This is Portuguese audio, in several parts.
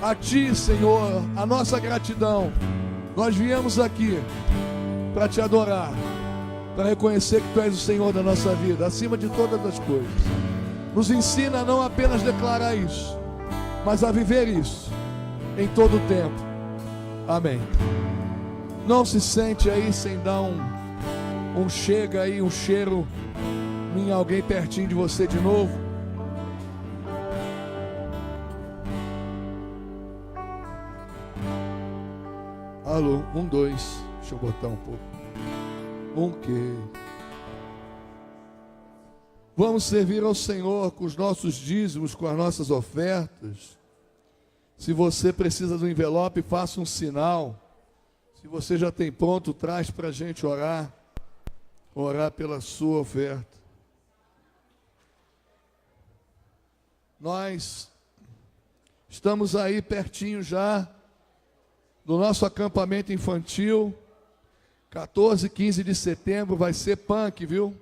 A Ti, Senhor, a nossa gratidão. Nós viemos aqui para Te adorar, para reconhecer que Tu és o Senhor da nossa vida, acima de todas as coisas. Nos ensina a não apenas declarar isso, mas a viver isso em todo o tempo. Amém. Não se sente aí sem dar um chega aí, um cheiro em alguém pertinho de você de novo. Alô, 1, 2. Deixa eu botar um pouco. Ok. Vamos servir ao Senhor com os nossos dízimos, com as nossas ofertas. Se você precisa do envelope, faça um sinal. Se você já tem pronto, traz para a gente orar. Orar pela sua oferta. Nós estamos aí pertinho já do nosso acampamento infantil. 14 e 15 de setembro vai ser punk, viu?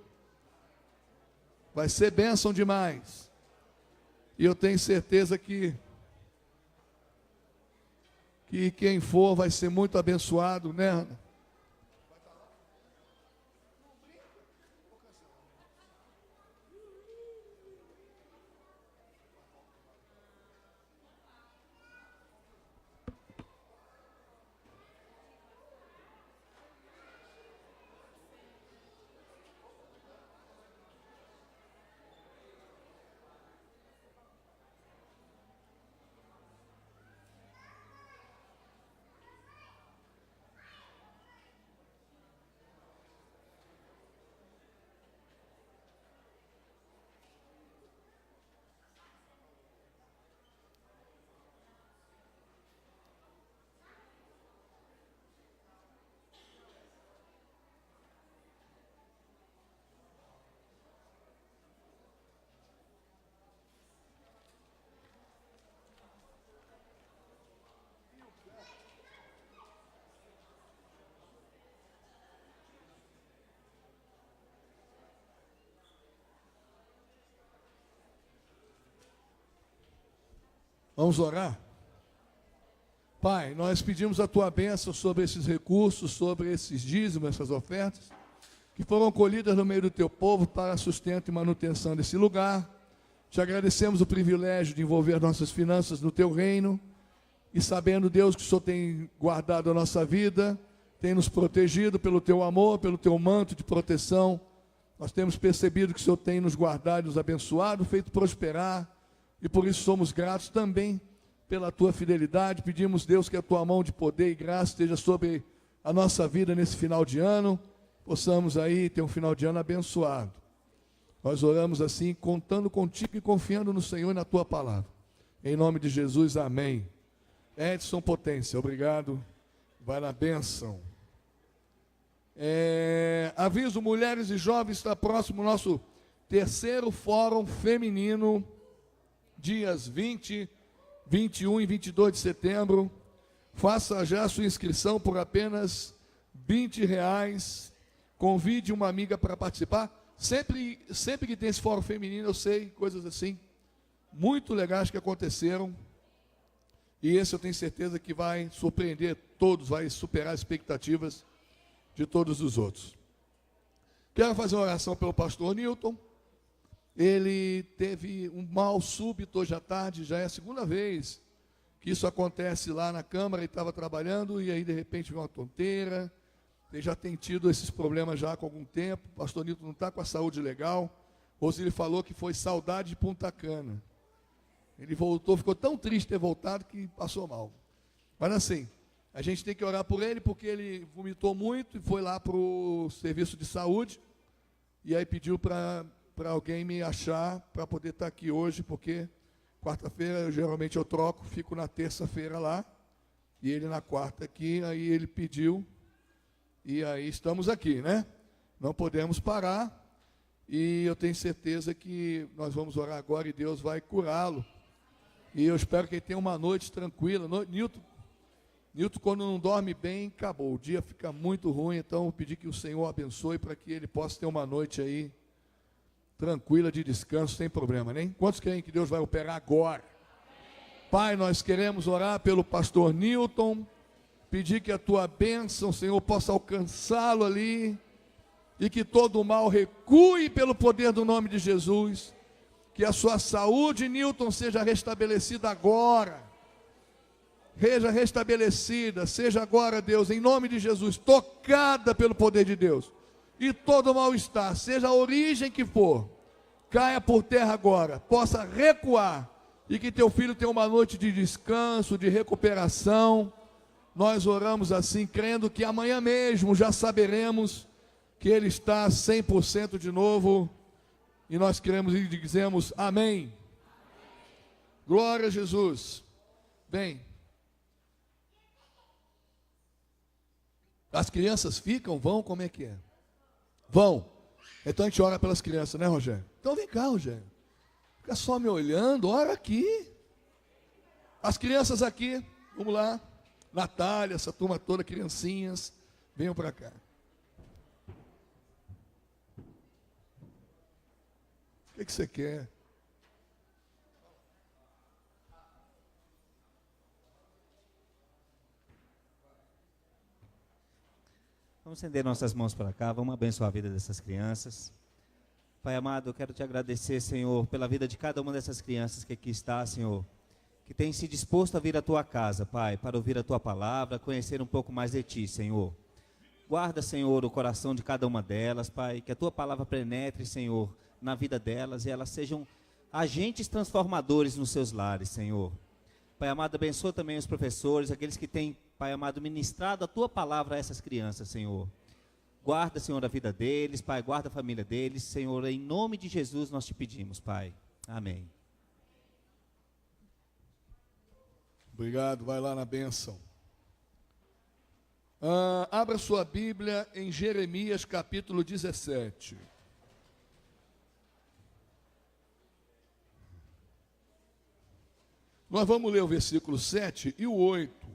Vai ser bênção demais. E eu tenho certeza que quem for vai ser muito abençoado, né, Ana? Vamos orar? Pai, nós pedimos a Tua bênção sobre esses recursos, sobre esses dízimos, essas ofertas, que foram colhidas no meio do Teu povo para sustento e manutenção desse lugar. Te agradecemos o privilégio de envolver nossas finanças no Teu reino, e sabendo, Deus, que o Senhor tem guardado a nossa vida, tem nos protegido pelo Teu amor, pelo Teu manto de proteção. Nós temos percebido que o Senhor tem nos guardado, nos abençoado, feito prosperar, e por isso somos gratos também pela Tua fidelidade. Pedimos, Deus, que a Tua mão de poder e graça esteja sobre a nossa vida nesse final de ano, possamos aí ter um final de ano abençoado. Nós oramos assim, contando contigo e confiando no Senhor e na Tua palavra. Em nome de Jesus, amém. Edson Potência, obrigado. Vai na bênção. Aviso, mulheres e jovens, está próximo o nosso terceiro fórum feminino, dias 20, 21 e 22 de setembro. Faça já a sua inscrição por apenas R$20. Convide uma amiga para participar. Sempre que tem esse fórum feminino, eu sei, coisas assim, muito legais que aconteceram. E esse eu tenho certeza que vai surpreender todos, vai superar as expectativas de todos os outros. Quero fazer uma oração pelo pastor Newton. Ele teve um mal súbito hoje à tarde, já é a segunda vez que isso acontece lá na Câmara. Ele estava trabalhando e aí de repente veio uma tonteira. Ele já tem tido esses problemas já há algum tempo. O pastor Nilton não está com a saúde legal. Roseli falou que foi saudade de Punta Cana. Ele voltou, ficou tão triste ter voltado que passou mal. Mas assim, a gente tem que orar por ele, porque ele vomitou muito e foi lá para o serviço de saúde. E aí pediu para alguém me achar para poder estar aqui hoje, porque quarta-feira geralmente eu troco, fico na terça-feira lá, e ele na quarta aqui. Aí ele pediu, e aí estamos aqui, né? Não podemos parar, e eu tenho certeza que nós vamos orar agora e Deus vai curá-lo. E eu espero que ele tenha uma noite tranquila. Nilton, quando não dorme bem, acabou, o dia fica muito ruim. Então eu vou pedir que o Senhor abençoe para que ele possa ter uma noite aí tranquila, de descanso, sem problema, né? Quantos creem que Deus vai operar agora? Pai, nós queremos orar pelo pastor Newton, pedir que a tua bênção, Senhor, possa alcançá-lo ali, e que todo o mal recue pelo poder do nome de Jesus, que a sua saúde, Newton, seja restabelecida agora, seja restabelecida, seja agora, Deus, em nome de Jesus, tocada pelo poder de Deus, e todo mal-estar, seja a origem que for, caia por terra agora, possa recuar, e que teu filho tenha uma noite de descanso, de recuperação. Nós oramos assim, crendo que amanhã mesmo já saberemos que ele está 100% de novo, e nós queremos e dizemos amém. Glória a Jesus. Bem, as crianças ficam, vão, como é que é? Vão. Então a gente ora pelas crianças, né, Rogério? Então vem cá, Rogério. Fica só me olhando, ora aqui. As crianças aqui, vamos lá. Natália, essa turma toda, criancinhas, venham para cá. O que você quer? Vamos estender nossas mãos para cá, vamos abençoar a vida dessas crianças. Pai amado, eu quero te agradecer, Senhor, pela vida de cada uma dessas crianças que aqui está, Senhor, que tem se disposto a vir à tua casa, Pai, para ouvir a tua palavra, conhecer um pouco mais de ti, Senhor. Guarda, Senhor, o coração de cada uma delas, Pai, que a tua palavra penetre, Senhor, na vida delas e elas sejam agentes transformadores nos seus lares, Senhor. Pai amado, abençoa também os professores, aqueles que têm, Pai amado, ministrado a tua palavra a essas crianças, Senhor. Guarda, Senhor, a vida deles, Pai, guarda a família deles, Senhor, em nome de Jesus nós te pedimos, Pai. Amém. Obrigado, vai lá na bênção. Abra sua Bíblia em Jeremias capítulo 17. Nós vamos ler o versículo 7 e o 8.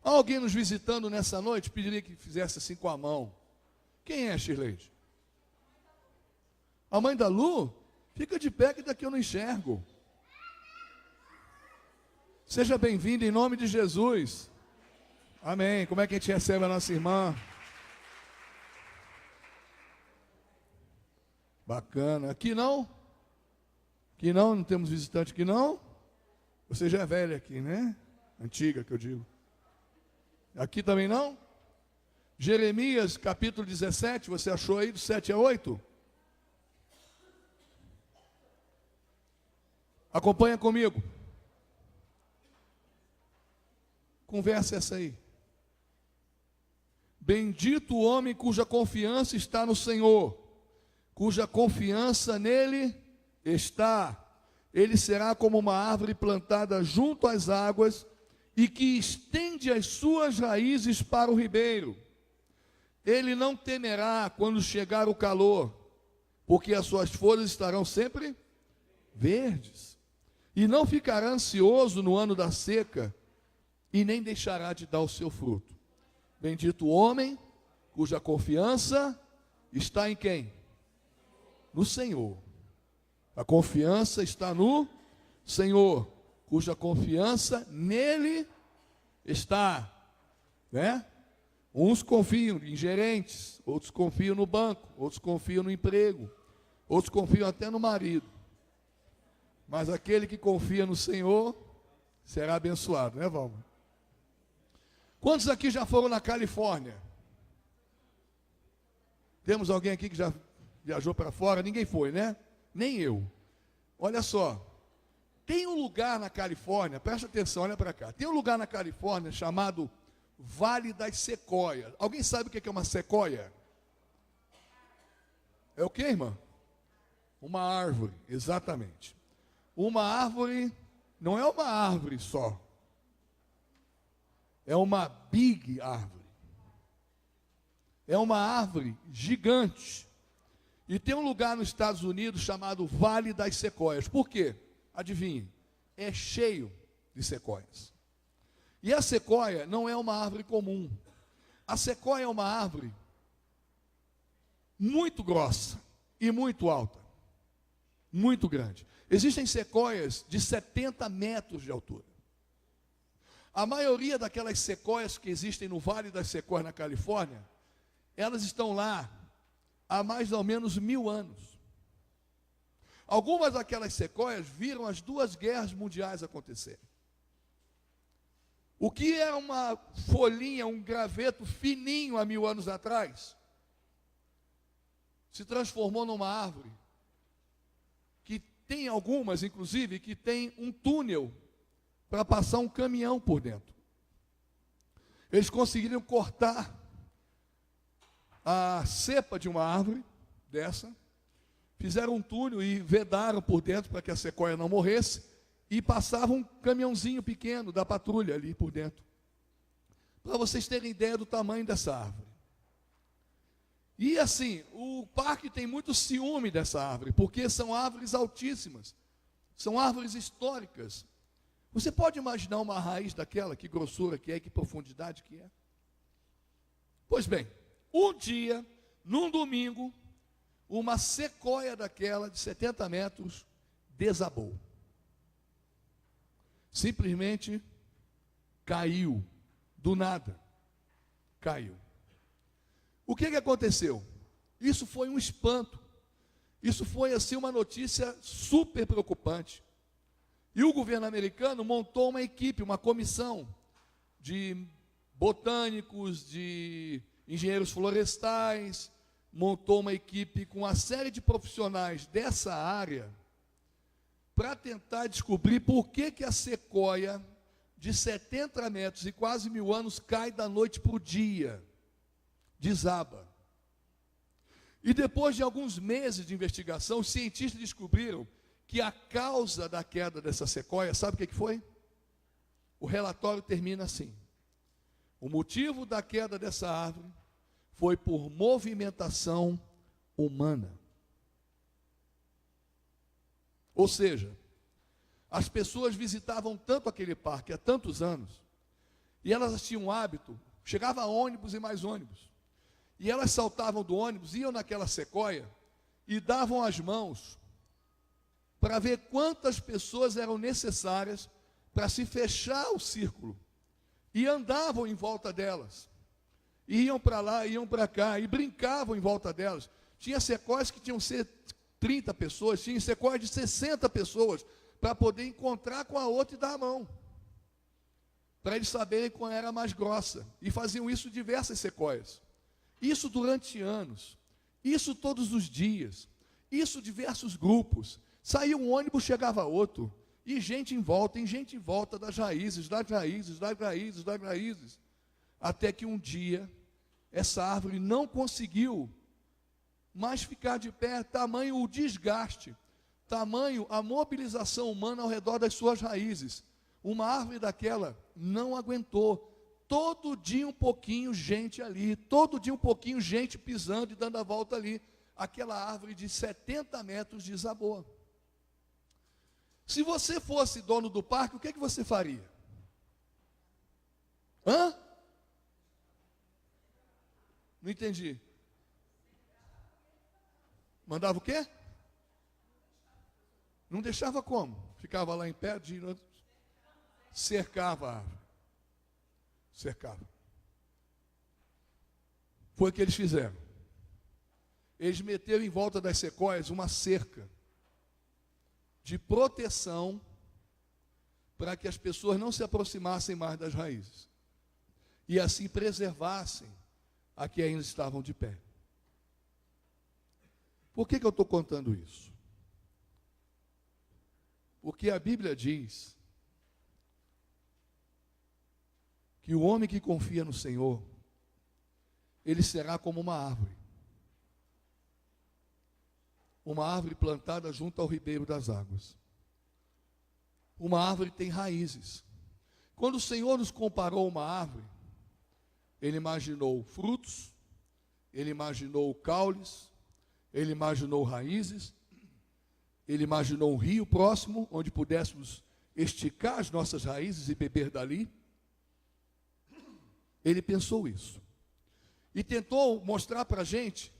Há alguém nos visitando nessa noite? Pediria que fizesse assim com a mão. Quem é, Shirley? A mãe da Lu? Fica de pé que daqui eu não enxergo. Seja bem-vindo em nome de Jesus. Amém. Como é que a gente recebe a nossa irmã? Bacana. Aqui não? Aqui não temos visitante aqui não? Você já é velha aqui, né? Antiga que eu digo. Aqui também não? Jeremias capítulo 17, você achou aí do 7 a 8? Acompanha comigo. Conversa essa aí. Bendito o homem cuja confiança está no Senhor, cuja confiança nele está. Ele será como uma árvore plantada junto às águas e que estende as suas raízes para o ribeiro. Ele não temerá quando chegar o calor, porque as suas folhas estarão sempre verdes. E não ficará ansioso no ano da seca, e nem deixará de dar o seu fruto. Bendito o homem cuja confiança está em quem? No Senhor. A confiança está no Senhor, cuja confiança nele está, né? Uns confiam em gerentes, outros confiam no banco, outros confiam no emprego, outros confiam até no marido. Mas aquele que confia no Senhor será abençoado, né, Valma? Quantos aqui já foram na Califórnia? Temos alguém aqui que já viajou para fora? Ninguém foi, né? Nem eu. Olha só, tem um lugar na Califórnia, presta atenção, olha para cá. Tem um lugar na Califórnia chamado Vale das Sequoias. Alguém sabe o que é uma sequoia? É o que, irmã? Uma árvore, exatamente. Uma árvore, não é uma árvore só. É uma big árvore. É uma árvore gigante. E tem um lugar nos Estados Unidos chamado Vale das Sequoias. Por quê? Adivinhe. É cheio de sequoias. E a sequoia não é uma árvore comum. A sequoia é uma árvore muito grossa e muito alta. Muito grande. Existem sequoias de 70 metros de altura. A maioria daquelas sequoias que existem no Vale das Sequoias, na Califórnia, elas estão lá há mais ou menos 1000 anos. Algumas daquelas sequoias viram as 2 guerras mundiais acontecerem. O que era uma folhinha, um graveto fininho há 1000 anos atrás, se transformou numa árvore, que tem algumas, inclusive, que tem um túnel para passar um caminhão por dentro. Eles conseguiram cortar a cepa de uma árvore dessa, fizeram um túnel e vedaram por dentro para que a sequoia não morresse, e passavam um caminhãozinho pequeno da patrulha ali por dentro. Para vocês terem ideia do tamanho dessa árvore. E assim, o parque tem muito ciúme dessa árvore, porque são árvores altíssimas, são árvores históricas. Você pode imaginar uma raiz daquela, que grossura que é, que profundidade que é? Pois bem, um dia, num domingo, uma sequoia daquela de 70 metros desabou. Simplesmente caiu, do nada, caiu. O que aconteceu? Isso foi um espanto, isso foi assim uma notícia super preocupante. E o governo americano montou uma equipe, uma comissão de botânicos, de engenheiros florestais, montou uma equipe com uma série de profissionais dessa área para tentar descobrir por que a sequoia de 70 metros e quase 1000 anos cai da noite para o dia, desaba. E depois de alguns meses de investigação, os cientistas descobriram que a causa da queda dessa sequoia, sabe o que foi? O relatório termina assim: o motivo da queda dessa árvore foi por movimentação humana. Ou seja, as pessoas visitavam tanto aquele parque há tantos anos, e elas tinham um hábito, chegava ônibus e mais ônibus, e elas saltavam do ônibus, iam naquela sequoia, e davam as mãos, para ver quantas pessoas eram necessárias para se fechar o círculo, e andavam em volta delas, iam para lá, iam para cá, e brincavam em volta delas. Tinha sequoias que tinham 30 pessoas, tinha sequoias de 60 pessoas, para poder encontrar com a outra e dar a mão, para eles saberem qual era a mais grossa, e faziam isso diversas sequoias, isso durante anos, isso todos os dias, isso diversos grupos, saía um ônibus, chegava outro, e gente em volta das raízes, até que um dia, essa árvore não conseguiu mais ficar de pé, tamanho o desgaste, tamanho a mobilização humana ao redor das suas raízes. Uma árvore daquela não aguentou. Todo dia um pouquinho gente ali, todo dia um pouquinho gente pisando e dando a volta ali. Aquela árvore de 70 metros desabou. Se você fosse dono do parque, o que você faria? Hã? Não entendi. Mandava o quê? Não deixava como? Ficava lá em pé, cercava a árvore. Cercava. Foi o que eles fizeram. Eles meteram em volta das sequoias uma cerca de proteção para que as pessoas não se aproximassem mais das raízes. E assim preservassem a que ainda estavam de pé. Por que eu estou contando isso? Porque a Bíblia diz que o homem que confia no Senhor, ele será como uma árvore. Uma árvore plantada junto ao ribeiro das águas. Uma árvore tem raízes. Quando o Senhor nos comparou a uma árvore, Ele imaginou frutos, Ele imaginou caules, Ele imaginou raízes, Ele imaginou um rio próximo, onde pudéssemos esticar as nossas raízes e beber dali. Ele pensou isso. E tentou mostrar para a gente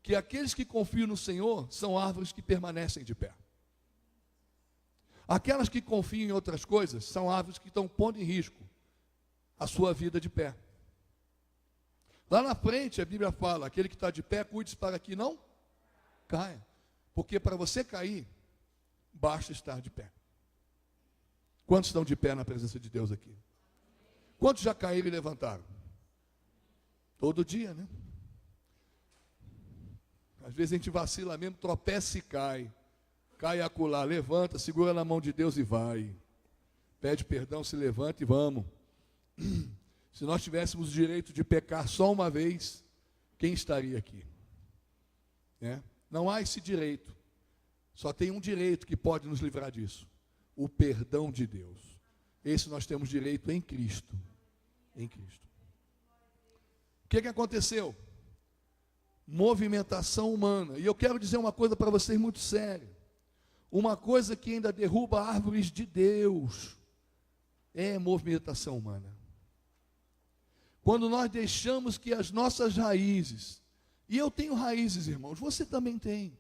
que aqueles que confiam no Senhor são árvores que permanecem de pé. Aquelas que confiam em outras coisas são árvores que estão pondo em risco a sua vida de pé. Lá na frente a Bíblia fala, aquele que está de pé, cuide-se para que não caia. Porque para você cair, basta estar de pé. Quantos estão de pé na presença de Deus aqui? Quantos já caíram e levantaram? Todo dia, né? Às vezes a gente vacila mesmo, tropeça e cai. Cai acolá, levanta, segura na mão de Deus e vai. Pede perdão, se levanta e vamos. Se nós tivéssemos o direito de pecar só uma vez, quem estaria aqui? Não há esse direito. Só tem um direito que pode nos livrar disso: o perdão de Deus. Esse nós temos direito em Cristo. Em Cristo. O que aconteceu? Movimentação humana. E eu quero dizer uma coisa para vocês muito séria. Uma coisa que ainda derruba árvores de Deus é movimentação humana. Quando nós deixamos que as nossas raízes, e eu tenho raízes, irmãos, você também tem.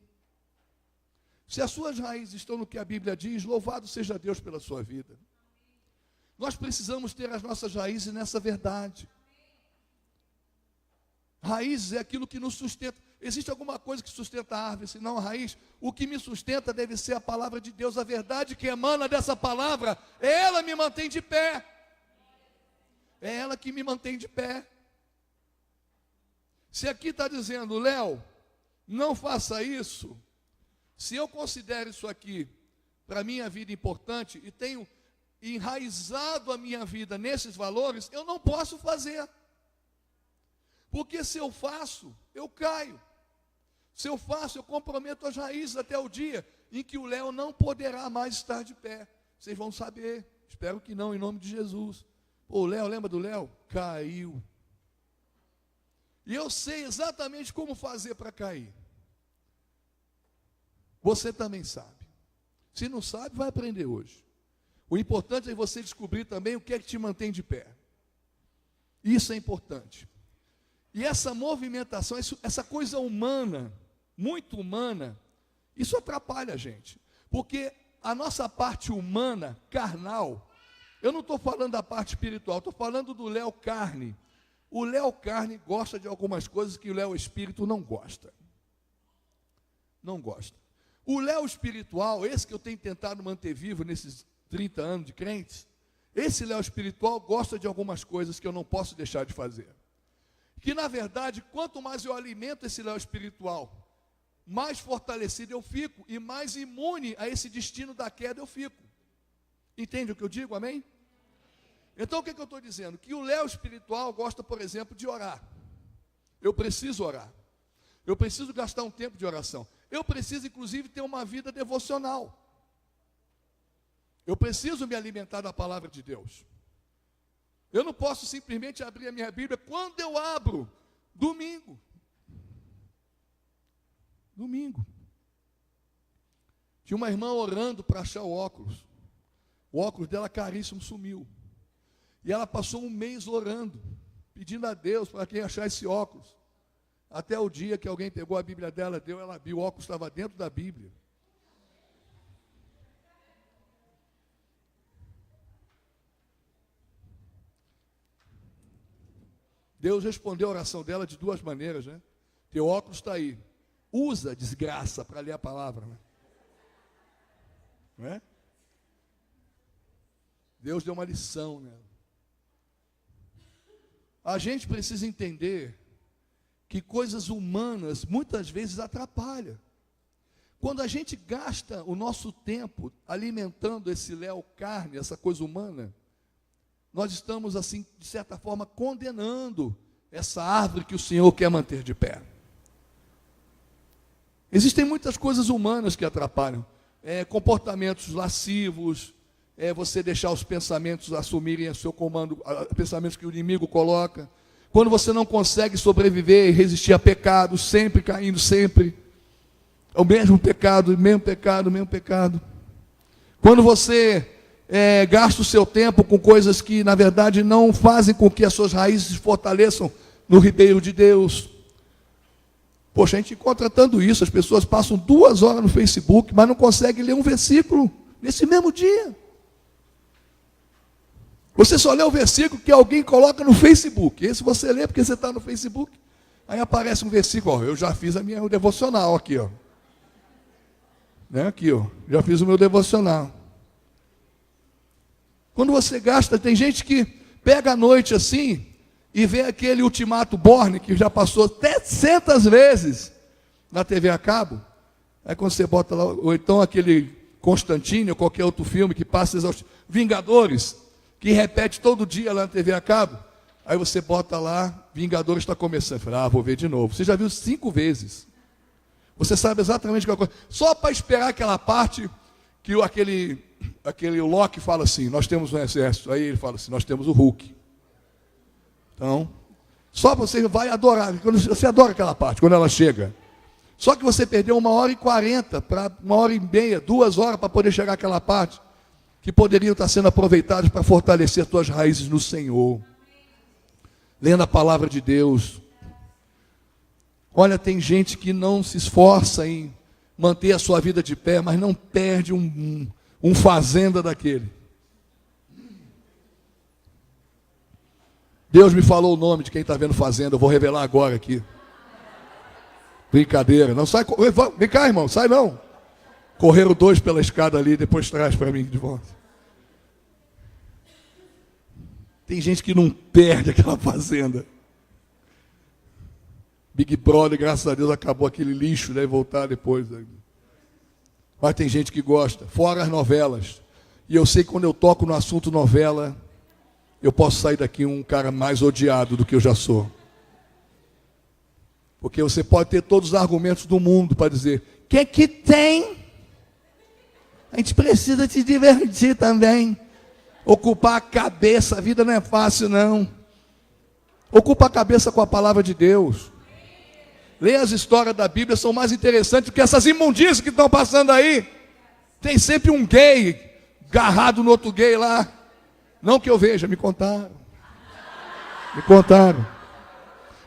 Se as suas raízes estão no que a Bíblia diz, louvado seja Deus pela sua vida. Nós precisamos ter as nossas raízes nessa verdade. Raízes é aquilo que nos sustenta. Existe alguma coisa que sustenta a árvore, senão a raiz? O que me sustenta deve ser a palavra de Deus, a verdade que emana dessa palavra, ela me mantém de pé. É ela que me mantém de pé. Se aqui está dizendo, Léo, não faça isso, se eu considero isso aqui para a minha vida importante e tenho enraizado a minha vida nesses valores, eu não posso fazer. Porque se eu faço, eu caio. Se eu faço, eu comprometo as raízes até o dia em que o Léo não poderá mais estar de pé. Vocês vão saber, espero que não, em nome de Jesus. O Léo, lembra do Léo? Caiu. E eu sei exatamente como fazer para cair. Você também sabe. Se não sabe, vai aprender hoje. O importante é você descobrir também o que é que te mantém de pé. Isso é importante. E essa movimentação, essa coisa humana, muito humana, isso atrapalha a gente. Porque a nossa parte humana, carnal, eu não estou falando da parte espiritual, estou falando do Léo carne. O Léo carne gosta de algumas coisas que o Léo espírito não gosta. Não gosta. O Léo espiritual, esse que eu tenho tentado manter vivo nesses 30 anos de crentes, esse Léo espiritual gosta de algumas coisas que eu não posso deixar de fazer. Que na verdade, quanto mais eu alimento esse Léo espiritual, mais fortalecido eu fico e mais imune a esse destino da queda eu fico. Entende o que eu digo, amém? Então o que eu estou dizendo? Que o Léo espiritual gosta, por exemplo, de orar. Eu preciso orar. Eu preciso gastar um tempo de oração. Eu preciso, inclusive, ter uma vida devocional. Eu preciso me alimentar da palavra de Deus. Eu não posso simplesmente abrir a minha Bíblia quando eu abro, domingo. Domingo. Tinha uma irmã orando para achar o óculos. O óculos dela caríssimo sumiu. E ela passou um mês orando, pedindo a Deus para quem achar esse óculos. Até o dia que alguém pegou a Bíblia dela, deu, ela viu, o óculos estava dentro da Bíblia. Deus respondeu a oração dela de duas maneiras, né? Teu óculos está aí. Usa, desgraça, para ler a palavra, né? Não é? Deus deu uma lição nela. A gente precisa entender que coisas humanas muitas vezes atrapalham. Quando a gente gasta o nosso tempo alimentando esse Léo carne, essa coisa humana, nós estamos assim, de certa forma, condenando essa árvore que o Senhor quer manter de pé. Existem muitas coisas humanas que atrapalham. Comportamentos lascivos, você deixar os pensamentos assumirem o seu comando, pensamentos que o inimigo coloca. Quando você não consegue sobreviver e resistir a pecados, sempre caindo, sempre. É o mesmo pecado, mesmo pecado, mesmo pecado. Quando você gasta o seu tempo com coisas que, na verdade, não fazem com que as suas raízes se fortaleçam no ribeiro de Deus. Poxa, a gente encontra tanto isso. As pessoas passam 2 horas no Facebook, mas não conseguem ler um versículo Nesse mesmo dia. Você só lê o versículo que alguém coloca no Facebook. Esse você lê porque você está no Facebook. Aí aparece um versículo, ó, eu já fiz a minha devocional aqui, ó. Né? Aqui, ó, já fiz o meu devocional. Quando você gasta, tem gente que pega a noite assim e vê aquele Ultimato Borne que já passou 700 vezes na TV a cabo. Aí quando você bota lá, ou então aquele Constantine ou qualquer outro filme que passa Vingadores, que repete todo dia lá na TV a cabo. Aí você bota lá, Vingadores está começando. Fala, vou ver de novo. Você já viu 5 vezes. Você sabe exatamente qual coisa. Só para esperar aquela parte que aquele Loki fala assim, nós temos um exército. Aí ele fala assim, nós temos o Hulk. Então, só você vai adorar. Você adora aquela parte, quando ela chega. Só que você perdeu 1h40 para 1h30, 2 horas para poder chegar àquela parte que poderiam estar sendo aproveitadas para fortalecer suas raízes no Senhor. Lendo a palavra de Deus. Olha, tem gente que não se esforça em manter a sua vida de pé, mas não perde um fazenda daquele. Deus me falou o nome de quem está vendo fazenda, eu vou revelar agora aqui. Brincadeira, não sai, vem cá, irmão, sai não. Correram 2 pela escada ali, depois traz para mim de volta. Tem gente que não perde aquela fazenda. Big Brother, graças a Deus, acabou aquele lixo, né? E voltar depois. Mas tem gente que gosta, fora as novelas. E eu sei que quando eu toco no assunto novela, eu posso sair daqui um cara mais odiado do que eu já sou. Porque você pode ter todos os argumentos do mundo para dizer, o que tem? A gente precisa se divertir também. Ocupar a cabeça, a vida não é fácil não. Ocupa a cabeça com a palavra de Deus. Leia as histórias da Bíblia, são mais interessantes do que essas imundícias que estão passando aí. Tem sempre um gay agarrado no outro gay lá. Não que eu veja, me contaram. Me contaram.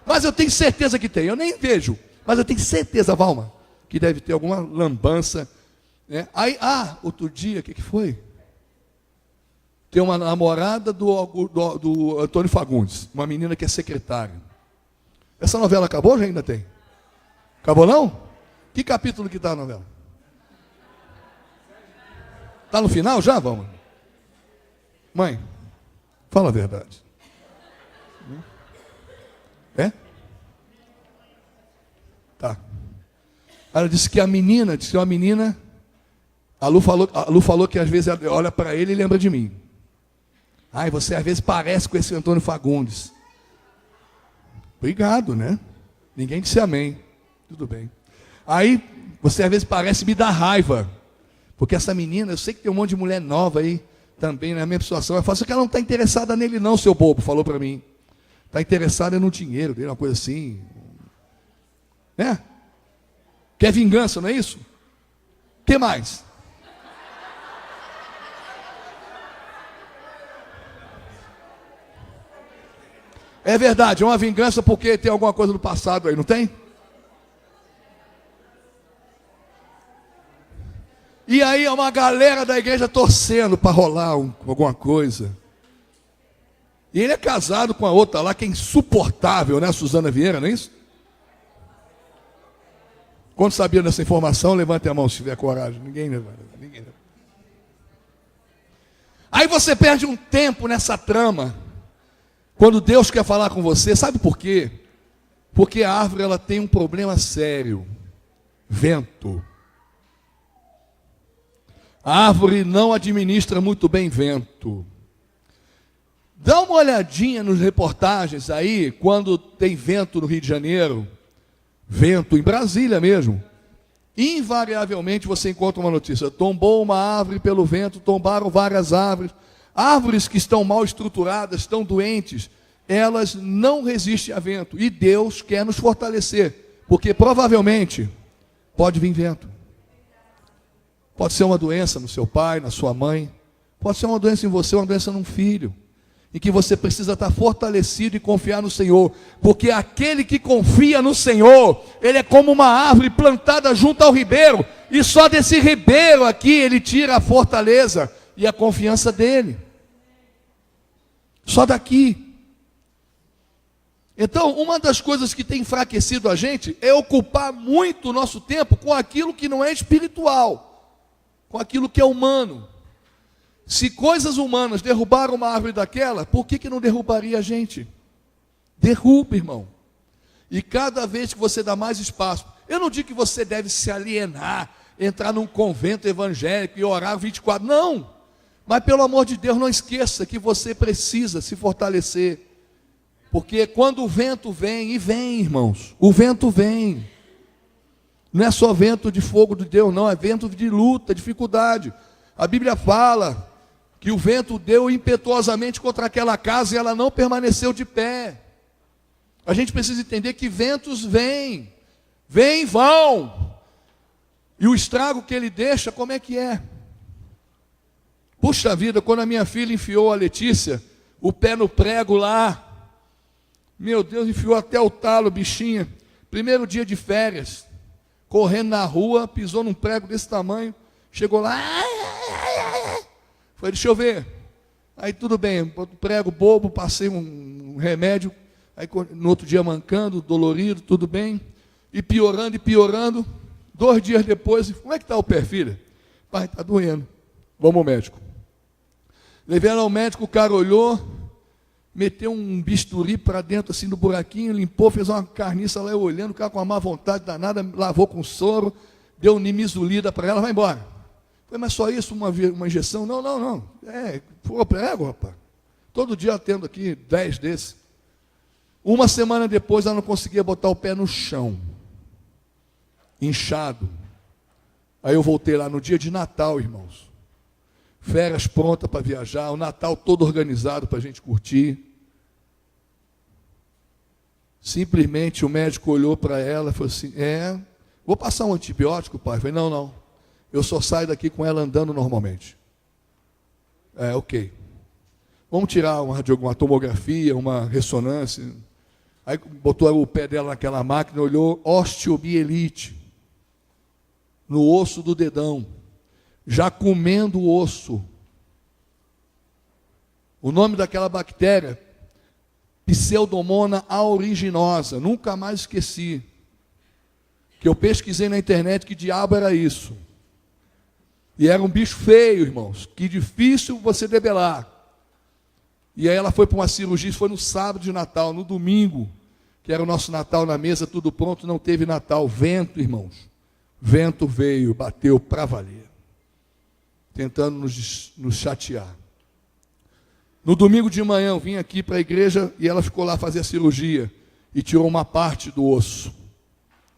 Mas eu tenho certeza que tem, eu nem vejo. Mas eu tenho certeza, Valma, que deve ter alguma lambança. Né? Aí, outro dia, o que foi? Tem uma namorada do Antônio Fagundes, uma menina que é secretária. Essa novela acabou ou já ainda tem? Acabou não? Que capítulo que está a novela? Está no final já, Valma? Mãe, fala a verdade. É? Tá. Ela disse que uma menina, a Lu falou que às vezes ela olha para ele e lembra de mim. Ai, você às vezes parece com esse Antônio Fagundes. Obrigado, né? Ninguém disse amém. Tudo bem. Aí, você às vezes parece me dar raiva. Porque essa menina, eu sei que tem um monte de mulher nova aí, também na mesma situação. Eu falo, só que ela não está interessada nele não, seu bobo, falou para mim. Está interessada no dinheiro dele, uma coisa assim. Né? Quer vingança, não é isso? O que mais? É verdade, é uma vingança porque tem alguma coisa do passado aí, não tem? E aí é uma galera da igreja torcendo para rolar alguma coisa. E ele é casado com a outra lá, que é insuportável, né? A Suzana Vieira, não é isso? Quando sabia dessa informação, levante a mão se tiver coragem. Ninguém levanta. Aí você perde um tempo nessa trama. Quando Deus quer falar com você, sabe por quê? Porque a árvore ela tem um problema sério. Vento. A árvore não administra muito bem vento. Dá uma olhadinha nas reportagens aí, quando tem vento no Rio de Janeiro, vento em Brasília mesmo. Invariavelmente você encontra uma notícia, tombou uma árvore pelo vento, tombaram várias árvores. Árvores que estão mal estruturadas, estão doentes, elas não resistem a vento. E Deus quer nos fortalecer, porque provavelmente pode vir vento. Pode ser uma doença no seu pai, na sua mãe. Pode ser uma doença em você, uma doença num filho. Em que você precisa estar fortalecido e confiar no Senhor. Porque aquele que confia no Senhor, ele é como uma árvore plantada junto ao ribeiro. E só desse ribeiro aqui ele tira a fortaleza e a confiança dele. Só daqui. Então, uma das coisas que tem enfraquecido a gente é ocupar muito o nosso tempo com aquilo que não é espiritual, com aquilo que é humano. Se coisas humanas derrubaram uma árvore daquela, por que não derrubaria a gente? Derruba, irmão. E cada vez que você dá mais espaço, eu não digo que você deve se alienar, entrar num convento evangélico e orar 24, não. Mas pelo amor de Deus, não esqueça que você precisa se fortalecer. Porque quando o vento vem, e vem, irmãos, o vento vem. Não é só vento de fogo de Deus, não, é vento de luta, dificuldade. A Bíblia fala que o vento deu impetuosamente contra aquela casa e ela não permaneceu de pé. A gente precisa entender que ventos vêm, vêm e vão. E o estrago que ele deixa, como é que é? Puxa vida, quando a minha filha enfiou a Letícia, o pé no prego lá, meu Deus, enfiou até o talo, bichinha. Primeiro dia de férias, correndo na rua, pisou num prego desse tamanho, chegou lá, falei, deixa eu ver. Aí tudo bem, prego bobo, passei um remédio, aí no outro dia mancando, dolorido, tudo bem, e piorando. 2 dias depois, como é que está o pé, filha? Pai, está doendo, vamos ao médico. Levei ela ao médico, o cara olhou, meteu um bisturi para dentro, assim, no buraquinho, limpou, fez uma carniça lá, eu olhando, o cara com uma má vontade danada, lavou com soro, deu nimizolida para ela, vai embora. Falei, mas só isso, uma injeção? Não. Pô, prego, rapaz. Todo dia eu atendo aqui 10 desses. Uma semana depois, ela não conseguia botar o pé no chão. Inchado. Aí eu voltei lá no dia de Natal, irmãos. Férias prontas para viajar, o Natal todo organizado para a gente curtir. Simplesmente o médico olhou para ela e falou assim, vou passar um antibiótico, pai? Eu falei, não. Eu só saio daqui com ela andando normalmente. Ok. Vamos tirar uma tomografia, uma ressonância. Aí botou o pé dela naquela máquina, olhou, osteomielite. No osso do dedão. Já comendo o osso. O nome daquela bactéria, Pseudomonas aeruginosa, nunca mais esqueci. Que eu pesquisei na internet que diabo era isso. E era um bicho feio, irmãos, que difícil você debelar. E aí ela foi para uma cirurgia, isso foi no sábado de Natal, no domingo, que era o nosso Natal na mesa, tudo pronto, não teve Natal. Vento, irmãos, vento veio, bateu para valer, tentando nos chatear. No domingo de manhã eu vim aqui para a igreja e ela ficou lá fazer a cirurgia e tirou uma parte do osso,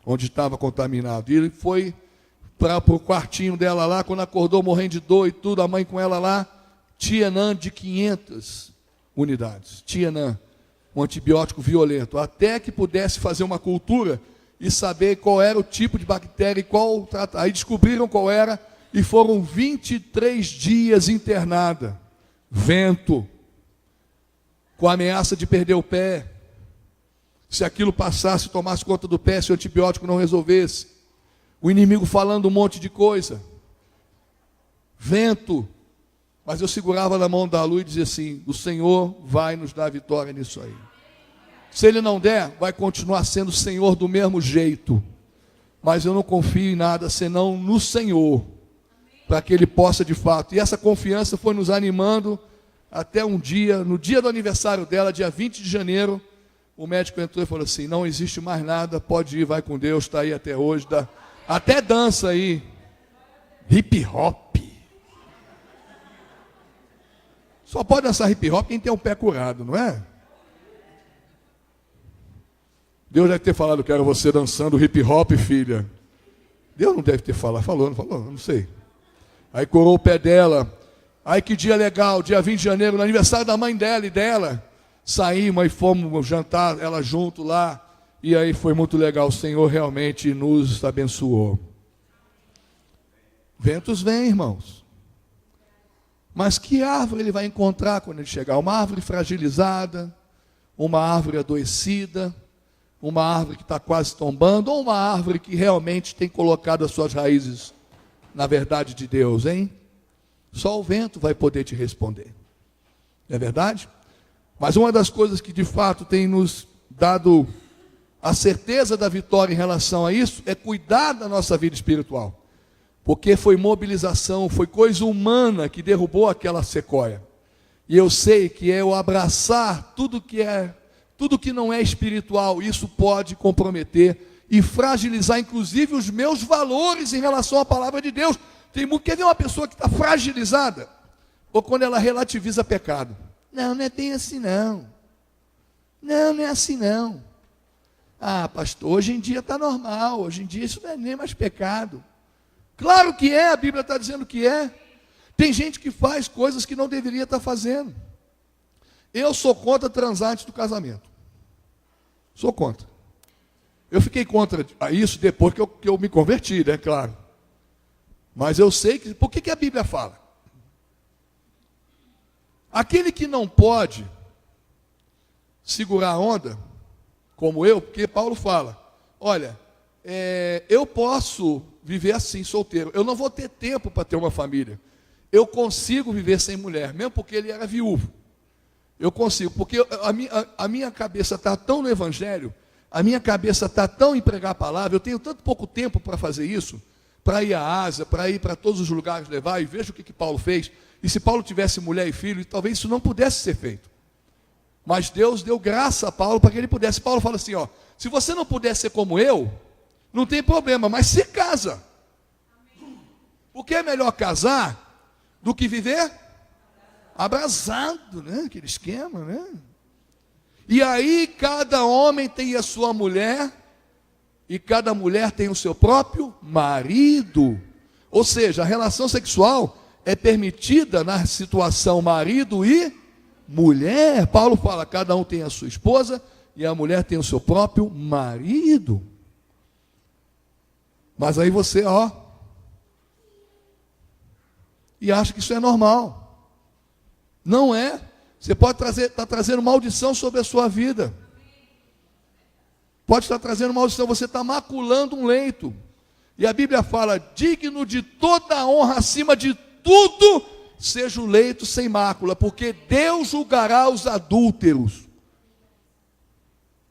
onde estava contaminado. E ele foi para o quartinho dela lá, quando acordou morrendo de dor e tudo, a mãe com ela lá, Tianam de 500 unidades. Tianam, um antibiótico violento, até que pudesse fazer uma cultura e saber qual era o tipo de bactéria e qual tratamento. Aí descobriram qual era e foram 23 dias internada. Vento, com a ameaça de perder o pé. Se aquilo passasse, tomasse conta do pé, se o antibiótico não resolvesse. O inimigo falando um monte de coisa. Vento. Mas eu segurava na mão da Lu e dizia assim, o Senhor vai nos dar vitória nisso aí. Se Ele não der, vai continuar sendo Senhor do mesmo jeito. Mas eu não confio em nada senão no Senhor, para que Ele possa de fato. E essa confiança foi nos animando até um dia, no dia do aniversário dela, dia 20 de janeiro, o médico entrou e falou assim, não existe mais nada, pode ir, vai com Deus, está aí até hoje, até dança aí, hip hop. Só pode dançar hip hop quem tem o pé curado, não é? Deus deve ter falado que era você dançando hip hop, filha. Deus não deve ter falado, falou, não sei. Aí curou o pé dela. Ai, que dia legal, dia 20 de janeiro, no aniversário da mãe dela e dela. Saímos e fomos jantar, ela junto lá. E aí foi muito legal, o Senhor realmente nos abençoou. Ventos vêm, irmãos. Mas que árvore ele vai encontrar quando ele chegar? Uma árvore fragilizada, uma árvore adoecida, uma árvore que está quase tombando, ou uma árvore que realmente tem colocado as suas raízes na verdade de Deus, hein? Só o vento vai poder te responder. Não é verdade? Mas uma das coisas que de fato tem nos dado a certeza da vitória em relação a isso é cuidar da nossa vida espiritual. Porque foi mobilização, foi coisa humana que derrubou aquela sequoia. E eu sei que é o abraçar tudo que não é espiritual, isso pode comprometer e fragilizar inclusive os meus valores em relação à palavra de Deus. Quer ver uma pessoa que está fragilizada? Ou quando ela relativiza pecado. Não é bem assim não. Não é assim não. Ah, pastor, hoje em dia está normal, hoje em dia isso não é nem mais pecado. Claro que é, a Bíblia está dizendo que é. Tem gente que faz coisas que não deveria estar fazendo. Eu sou contra transar antes do casamento. Sou contra. Eu fiquei contra isso depois que eu me converti, né, claro. Mas eu sei que... Por que a Bíblia fala? Aquele que não pode segurar a onda, como eu, porque Paulo fala, olha, eu posso viver assim, solteiro. Eu não vou ter tempo para ter uma família. Eu consigo viver sem mulher, mesmo porque ele era viúvo. Eu consigo, porque a minha cabeça está tão no Evangelho, a minha cabeça está tão em pregar a palavra, eu tenho tanto pouco tempo para fazer isso, para ir à Ásia, para ir para todos os lugares levar, e veja o que Paulo fez. E se Paulo tivesse mulher e filho, talvez isso não pudesse ser feito. Mas Deus deu graça a Paulo para que ele pudesse. Paulo fala assim, ó, se você não puder ser como eu, não tem problema, mas se casa. Porque é melhor casar do que viver abrasado, né? Aquele esquema, né? E aí cada homem tem a sua mulher e cada mulher tem o seu próprio marido. Ou seja, a relação sexual é permitida na situação marido e mulher. Paulo fala, cada um tem a sua esposa e a mulher tem o seu próprio marido. Mas aí você, e acha que isso é normal. Não é. Você pode estar trazendo maldição sobre a sua vida. Pode estar trazendo maldição, você está maculando um leito. E a Bíblia fala, digno de toda a honra, acima de tudo, seja o leito sem mácula, porque Deus julgará os adúlteros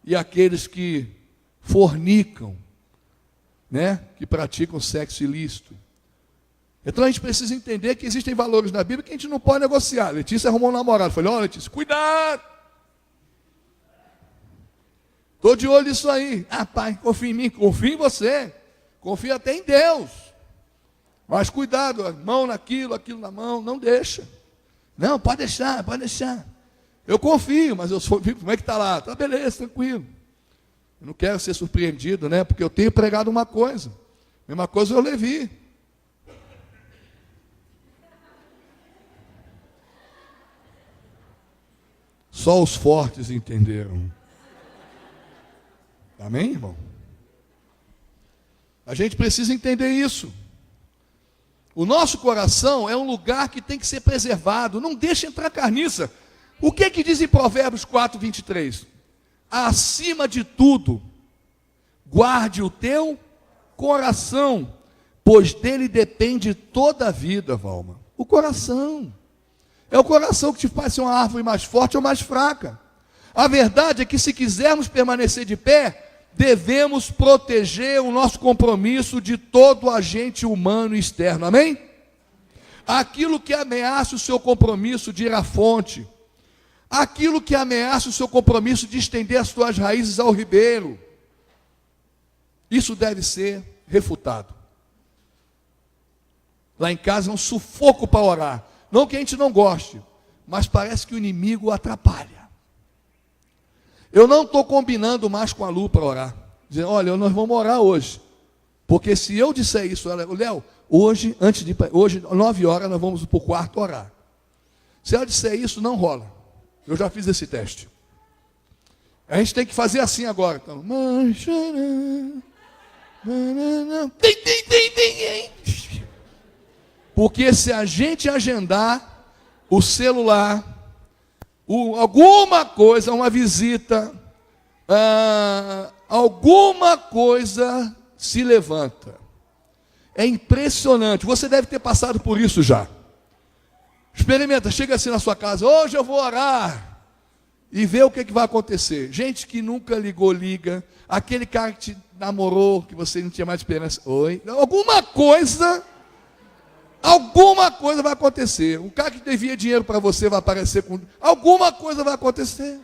e aqueles que fornicam, né? Que praticam sexo ilícito. Então a gente precisa entender que existem valores na Bíblia que a gente não pode negociar. Letícia arrumou um namorado. Falei, Letícia, cuidado! Estou de olho nisso aí. Ah, pai, confia em mim, confia em você. Confia até em Deus. Mas cuidado, mão naquilo, aquilo na mão, não deixa. Não, pode deixar, pode deixar. Eu confio, mas eu fico, como é que está lá? Tá beleza, tranquilo. Eu não quero ser surpreendido, né? Porque eu tenho pregado uma coisa. Mesma coisa eu Levi. Só os fortes entenderam. Amém, irmão? A gente precisa entender isso. O nosso coração é um lugar que tem que ser preservado. Não deixe entrar carniça. O que é que diz em Provérbios 4, 23? Acima de tudo, guarde o teu coração, pois dele depende toda a vida, Valma. O coração. É o coração que te faz ser uma árvore mais forte ou mais fraca. A verdade é que se quisermos permanecer de pé, devemos proteger o nosso compromisso de todo agente humano externo. Amém? Aquilo que ameaça o seu compromisso de ir à fonte, aquilo que ameaça o seu compromisso de estender as suas raízes ao ribeiro, isso deve ser refutado. Lá em casa é um sufoco para orar. Não que a gente não goste, mas parece que o inimigo atrapalha. Eu não estou combinando mais com a Lu para orar. Dizendo, olha, nós vamos orar hoje. Porque se eu disser isso, Léo, hoje, 9 horas, nós vamos para o quarto orar. Se ela disser isso, não rola. Eu já fiz esse teste. A gente tem que fazer assim agora. Então, porque se a gente agendar o celular, alguma coisa, uma visita, alguma coisa se levanta. É impressionante. Você deve ter passado por isso já. Experimenta, chega assim na sua casa, hoje eu vou orar. E vê o que vai acontecer. Gente que nunca ligou, liga. Aquele cara que te namorou, que você não tinha mais esperança. Oi? Alguma coisa vai acontecer. Um cara que devia dinheiro para você vai aparecer com... Alguma coisa vai acontecer.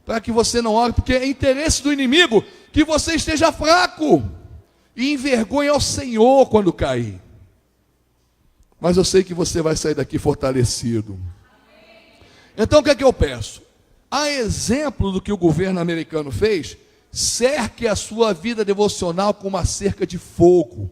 Para que você não ore, porque é interesse do inimigo que você esteja fraco. E envergonhe ao Senhor quando cair. Mas eu sei que você vai sair daqui fortalecido. Então o que é que eu peço? A exemplo do que o governo americano fez, cerque a sua vida devocional com uma cerca de fogo.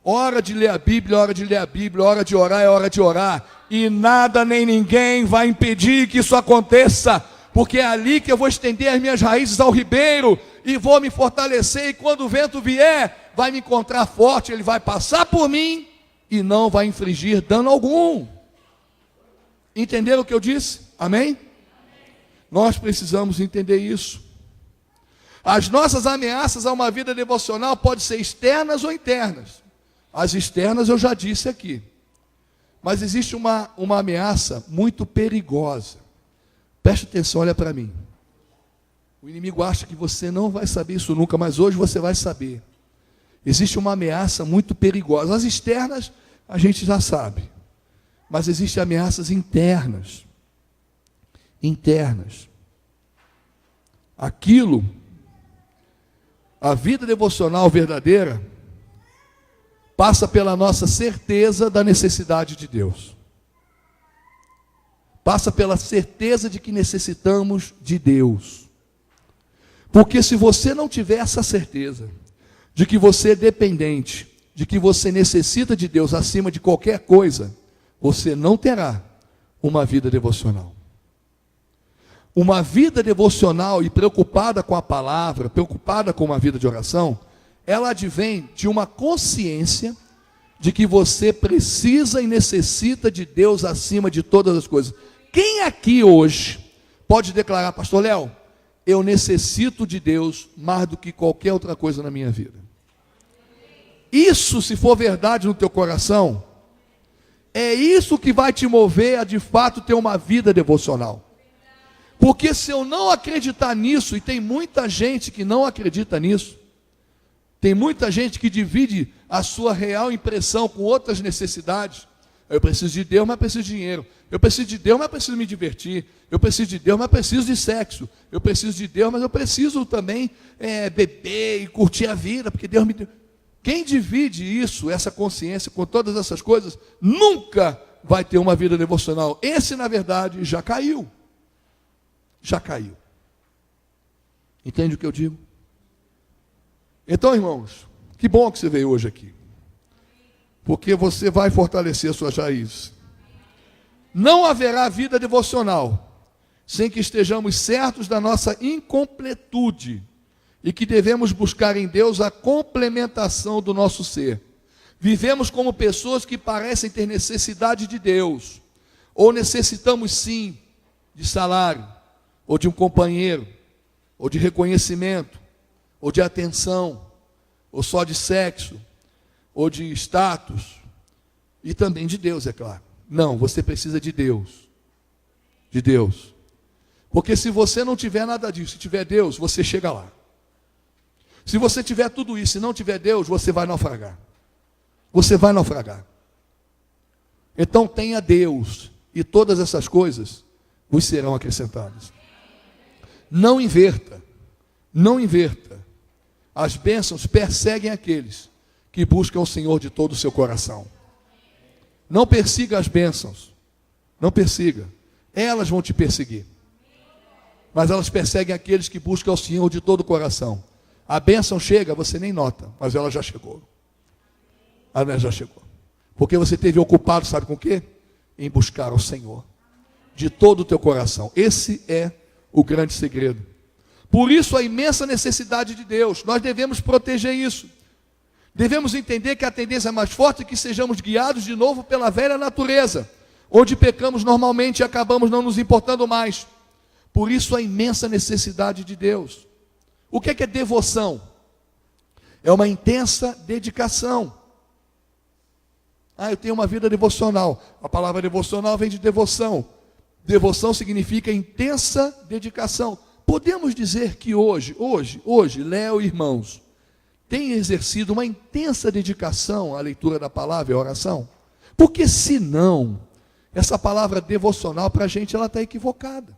Hora de ler a Bíblia, hora de ler a Bíblia, hora de orar é hora de orar. E nada nem ninguém vai impedir que isso aconteça, porque é ali que eu vou estender as minhas raízes ao ribeiro e vou me fortalecer, e quando o vento vier, vai me encontrar forte, ele vai passar por mim e não vai infligir dano algum. Entenderam o que eu disse? Amém? Nós precisamos entender isso. As nossas ameaças a uma vida devocional podem ser externas ou internas. As externas eu já disse aqui. Mas existe uma ameaça muito perigosa. Preste atenção, olha para mim. O inimigo acha que você não vai saber isso nunca, mas hoje você vai saber. Existe uma ameaça muito perigosa. As externas a gente já sabe. Mas existem ameaças internas. A vida devocional verdadeira passa pela nossa certeza da necessidade de Deus. Passa pela certeza de que necessitamos de Deus. Porque se você não tiver essa certeza de que você é dependente, de que você necessita de Deus acima de qualquer coisa, você não terá uma vida devocional. Uma vida devocional e preocupada com a palavra, preocupada com uma vida de oração, ela advém de uma consciência de que você precisa e necessita de Deus acima de todas as coisas. Quem aqui hoje pode declarar, pastor Léo, eu necessito de Deus mais do que qualquer outra coisa na minha vida? Isso, se for verdade no teu coração, é isso que vai te mover a de fato ter uma vida devocional. Porque se eu não acreditar nisso, e tem muita gente que não acredita nisso, tem muita gente que divide a sua real impressão com outras necessidades. Eu preciso de Deus, mas preciso de dinheiro. Eu preciso de Deus, mas preciso me divertir. Eu preciso de Deus, mas preciso de sexo. Eu preciso de Deus, mas eu preciso também beber e curtir a vida, porque Deus me deu. Quem divide isso, essa consciência com todas essas coisas, nunca vai ter uma vida devocional. Esse, na verdade, já caiu. Já caiu. Entende o que eu digo? Então, irmãos, que bom que você veio hoje aqui. Porque você vai fortalecer suas raízes. Não haverá vida devocional sem que estejamos certos da nossa incompletude e que devemos buscar em Deus a complementação do nosso ser. Vivemos como pessoas que parecem ter necessidade de Deus, ou necessitamos sim de salário, ou de um companheiro, ou de reconhecimento, ou de atenção, ou só de sexo, ou de status, e também de Deus, é claro. Não, você precisa de Deus. De Deus. Porque se você não tiver nada disso, se tiver Deus, você chega lá. Se você tiver tudo isso e não tiver Deus, você vai naufragar. Você vai naufragar. Então tenha Deus, e todas essas coisas vos serão acrescentadas. Não inverta. Não inverta. As bênçãos perseguem aqueles que buscam o Senhor de todo o seu coração. Não persiga as bênçãos. Não persiga. Elas vão te perseguir. Mas elas perseguem aqueles que buscam o Senhor de todo o coração. A bênção chega, você nem nota, mas ela já chegou. Ela já chegou. Porque você esteve ocupado, sabe com o quê? Em buscar o Senhor de todo o teu coração. Esse é o grande segredo. Por isso a imensa necessidade de Deus. Nós devemos proteger isso. Devemos entender que a tendência mais forte é que sejamos guiados de novo pela velha natureza, onde pecamos normalmente e acabamos não nos importando mais. Por isso a imensa necessidade de Deus. O que é devoção? É uma intensa dedicação. Eu tenho uma vida devocional. A palavra devocional vem de devoção. Devoção significa intensa dedicação. Podemos dizer que hoje, Léo e irmãos, tem exercido uma intensa dedicação à leitura da palavra e à oração? Porque senão, essa palavra devocional para a gente ela está equivocada.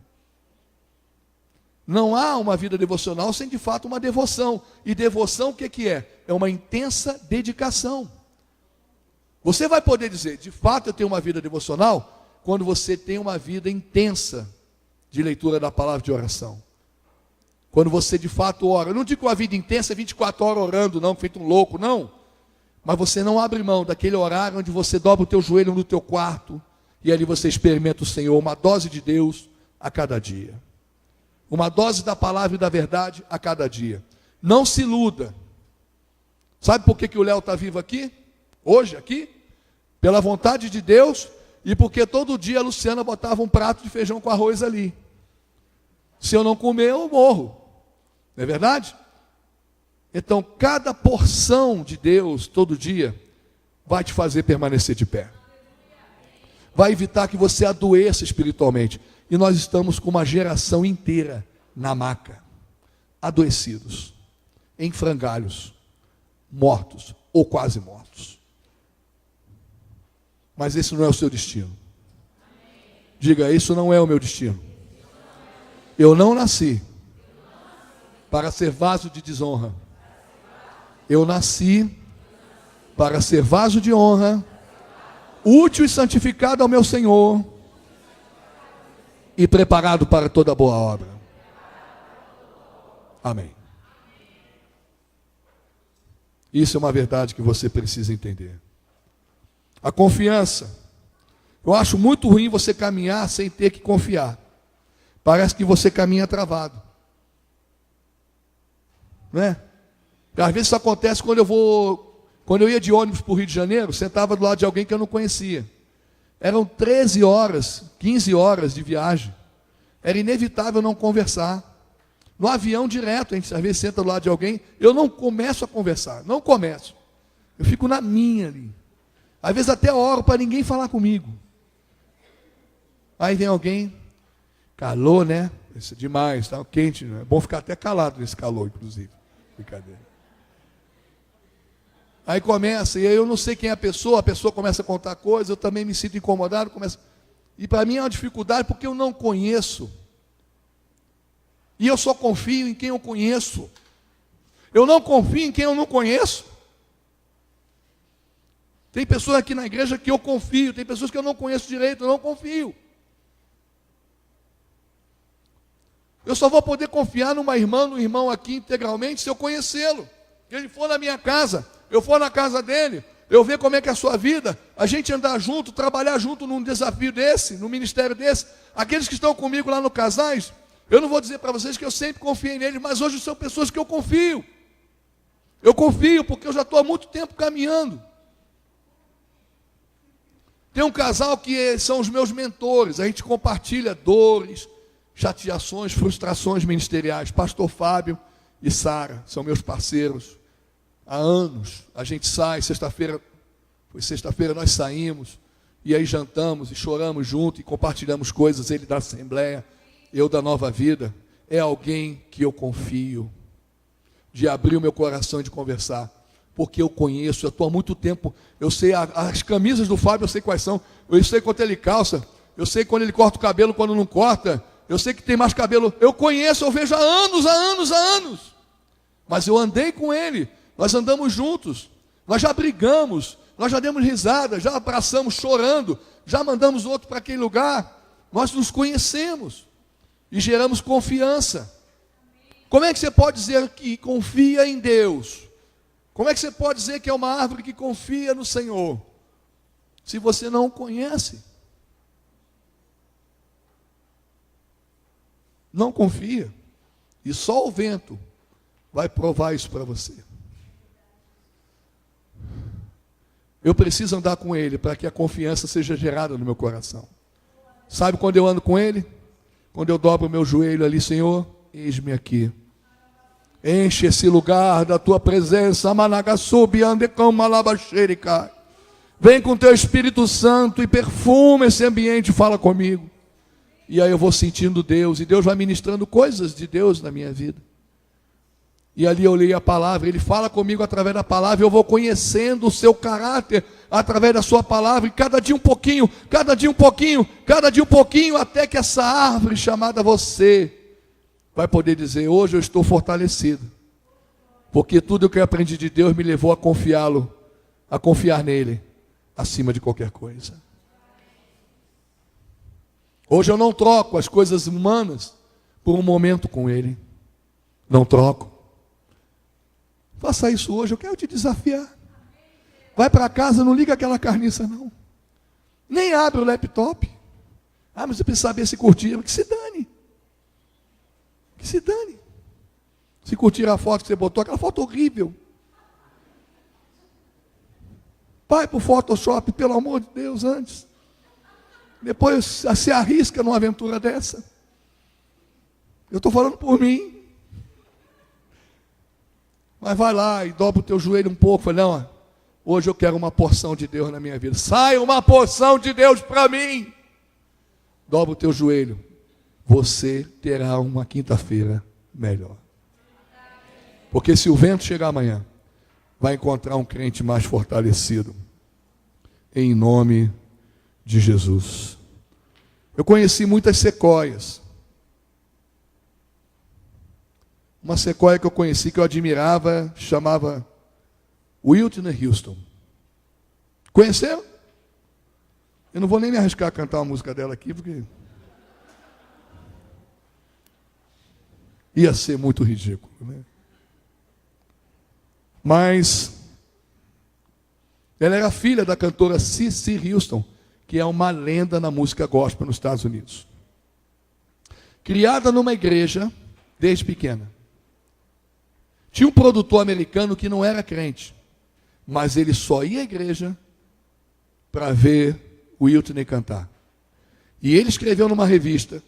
Não há uma vida devocional sem de fato uma devoção. E devoção o que é? É uma intensa dedicação. Você vai poder dizer, de fato eu tenho uma vida devocional, quando você tem uma vida intensa de leitura da palavra de oração. Quando você de fato ora. Eu não digo uma vida intensa, 24 horas orando, não, feito um louco, não. Mas você não abre mão daquele horário onde você dobra o teu joelho no teu quarto, e ali você experimenta o Senhor, uma dose de Deus a cada dia. Uma dose da palavra e da verdade a cada dia. Não se iluda. Sabe por que o Léo está vivo aqui? Hoje, aqui? Pela vontade de Deus e porque todo dia a Luciana botava um prato de feijão com arroz ali. Se eu não comer, eu morro. Não é verdade? Então, cada porção de Deus, todo dia, vai te fazer permanecer de pé. Vai evitar que você adoeça espiritualmente. E nós estamos com uma geração inteira na maca, adoecidos, em frangalhos, mortos ou quase mortos. Mas esse não é o seu destino. Diga, isso não é o meu destino. Eu não nasci para ser vaso de desonra. Eu nasci para ser vaso de honra, útil e santificado ao meu Senhor e preparado para toda boa obra. Amém. Isso é uma verdade que você precisa entender. A confiança. Eu acho muito ruim você caminhar sem ter que confiar. Parece que você caminha travado. Não é? Às vezes isso acontece quando eu ia de ônibus para o Rio de Janeiro, sentava do lado de alguém que eu não conhecia. Eram 13 horas, 15 horas de viagem. Era inevitável não conversar. No avião direto, a gente às vezes senta do lado de alguém, eu não começo a conversar, não começo. Eu fico na minha ali. Às vezes até oro para ninguém falar comigo. Aí vem alguém, calor, né? Isso é demais, tá quente, né? É bom ficar até calado nesse calor, inclusive. Brincadeira. Aí começa, e aí eu não sei quem é a pessoa começa a contar coisas, eu também me sinto incomodado, e para mim é uma dificuldade porque eu não conheço. E eu só confio em quem eu conheço. Eu não confio em quem eu não conheço. Tem pessoas aqui na igreja que eu confio, tem pessoas que eu não conheço direito, eu não confio. Eu só vou poder confiar numa irmã, num irmão aqui integralmente se eu conhecê-lo. Se ele for na minha casa, eu for na casa dele, eu ver como é que é a sua vida, a gente andar junto, trabalhar junto num desafio desse, num ministério desse. Aqueles que estão comigo lá no Casais, eu não vou dizer para vocês que eu sempre confiei neles, mas hoje são pessoas que eu confio. Eu confio porque eu já estou há muito tempo caminhando. Tem um casal que são os meus mentores, a gente compartilha dores, chateações, frustrações ministeriais. Pastor Fábio e Sara são meus parceiros. Há anos a gente sai, sexta-feira nós saímos, e aí jantamos e choramos junto e compartilhamos coisas, ele da Assembleia, eu da Nova Vida. É alguém que eu confio, de abrir o meu coração e de conversar, porque eu conheço, eu estou há muito tempo, eu sei as camisas do Fábio, eu sei quais são, eu sei quanto ele calça, eu sei quando ele corta o cabelo, quando não corta, eu sei que tem mais cabelo, eu conheço, eu vejo há anos, mas eu andei com ele, nós andamos juntos, nós já brigamos, nós já demos risada, já abraçamos chorando, já mandamos outro para aquele lugar, nós nos conhecemos e geramos confiança. Como é que você pode dizer que confia em Deus? Como é que você pode dizer que é uma árvore que confia no Senhor, se você não o conhece? Não confia, e só o vento vai provar isso para você. Eu preciso andar com Ele para que a confiança seja gerada no meu coração. Sabe quando eu ando com Ele? Quando eu dobro o meu joelho ali, Senhor, eis-me aqui. Enche esse lugar da tua presença. Vem com teu Espírito Santo e perfuma esse ambiente e fala comigo. E aí eu vou sentindo Deus, e Deus vai ministrando coisas de Deus na minha vida. E ali eu leio a palavra, Ele fala comigo através da palavra, eu vou conhecendo o seu caráter através da sua palavra, e cada dia um pouquinho, cada dia um pouquinho, cada dia um pouquinho, até que essa árvore chamada você vai poder dizer: hoje eu estou fortalecido, porque tudo o que eu aprendi de Deus me levou a confiá-lo, a confiar nele, acima de qualquer coisa. Hoje eu não troco as coisas humanas por um momento com Ele. Não troco. Faça isso hoje, eu quero te desafiar. Vai para casa, não liga aquela carniça não. Nem abre o laptop. Ah, mas eu preciso saber se curtiram. Que se dane. Que se dane. Se curtir a foto que você botou, aquela foto horrível. Vai para o Photoshop, pelo amor de Deus, antes. Depois se arrisca numa aventura dessa. Eu estou falando por mim. Mas vai lá e dobra o teu joelho um pouco. Fala: não, hoje eu quero uma porção de Deus na minha vida. Sai uma porção de Deus para mim. Dobra o teu joelho. Você terá uma quinta-feira melhor. Porque se o vento chegar amanhã, vai encontrar um crente mais fortalecido. Em nome de Jesus. Eu conheci muitas sequoias. Uma sequoia que eu conheci, que eu admirava, chamava Whitney Houston. Conheceu? Eu não vou nem me arriscar a cantar uma música dela aqui, porque ia ser muito ridículo, né? Mas ela era filha da cantora Cissy Houston, que é uma lenda na música gospel nos Estados Unidos. Criada numa igreja desde pequena. Tinha um produtor americano que não era crente, mas ele só ia à igreja para ver o Whitney cantar. E ele escreveu numa revista,